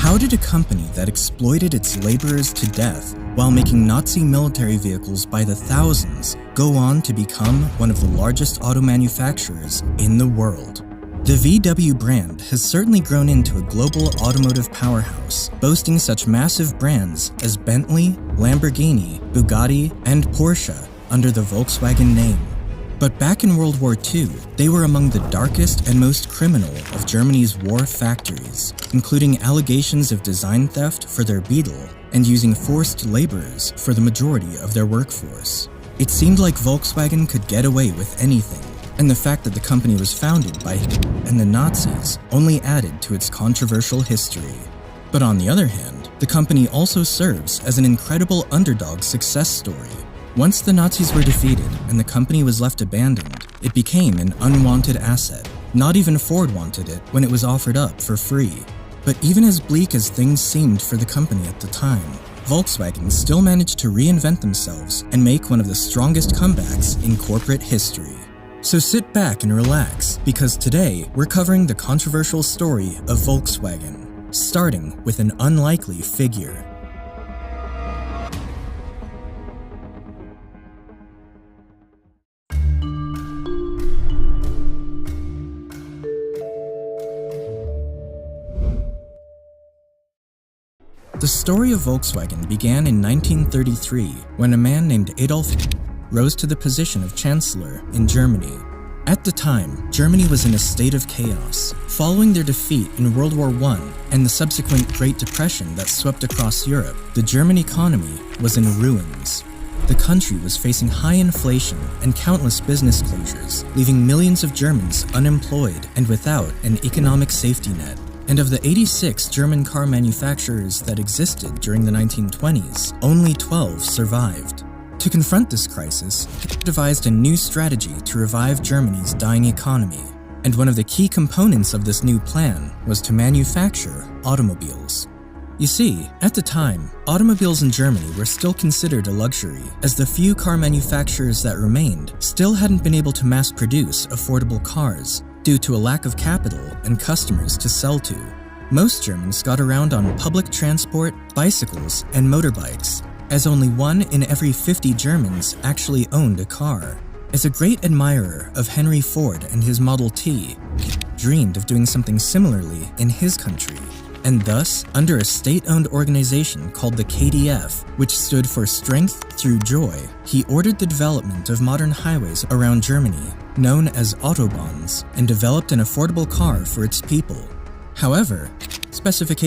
How did a company that exploited its laborers to death while making Nazi military vehicles by the thousands go on to become one of the largest auto manufacturers in the world? The VW brand has certainly grown into a global automotive powerhouse, boasting such massive brands as Bentley, Lamborghini, Bugatti, and Porsche under the Volkswagen name. But back in World War II, they were among the darkest and most criminal of Germany's war factories, including allegations of design theft for their Beetle and using forced laborers for the majority of their workforce. It seemed like Volkswagen could get away with anything, and the fact that the company was founded by and the Nazis only added to its controversial history. But on the other hand, the company also serves as an incredible underdog success story. Once the Nazis were defeated and the company was left abandoned, it became an unwanted asset. Not even Ford wanted it when it was offered up for free. But even as bleak as things seemed for the company at the time, Volkswagen still managed to reinvent themselves and make one of the strongest comebacks in corporate history. So sit back and relax, because today we're covering the controversial story of Volkswagen, starting with an unlikely figure. The story of Volkswagen began in 1933 when a man named Adolf rose to the position of Chancellor in Germany. At the time, Germany was in a state of chaos, following their defeat in World War I and the subsequent Great Depression that swept across Europe. The German economy was in ruins. The country was facing high inflation and countless business closures, leaving millions of Germans unemployed and without an economic safety net. And of the 86 German car manufacturers that existed during the 1920s, only 12 survived. To confront this crisis, Hitler devised a new strategy to revive Germany's dying economy. And one of the key components of this new plan was to manufacture automobiles. You see, at the time, automobiles in Germany were still considered a luxury, as the few car manufacturers that remained still hadn't been able to mass produce affordable cars, due to a lack of capital and customers to sell to. Most Germans got around on public transport, bicycles, and motorbikes, as only 1 in every 50 Germans actually owned a car. As a great admirer of Henry Ford and his Model T, he dreamed of doing something similarly in his country. And thus, under a state-owned organization called the KDF, which stood for Strength Through Joy, he ordered the development of modern highways around Germany, known as Autobahns, and developed an affordable car for its people. However, specifications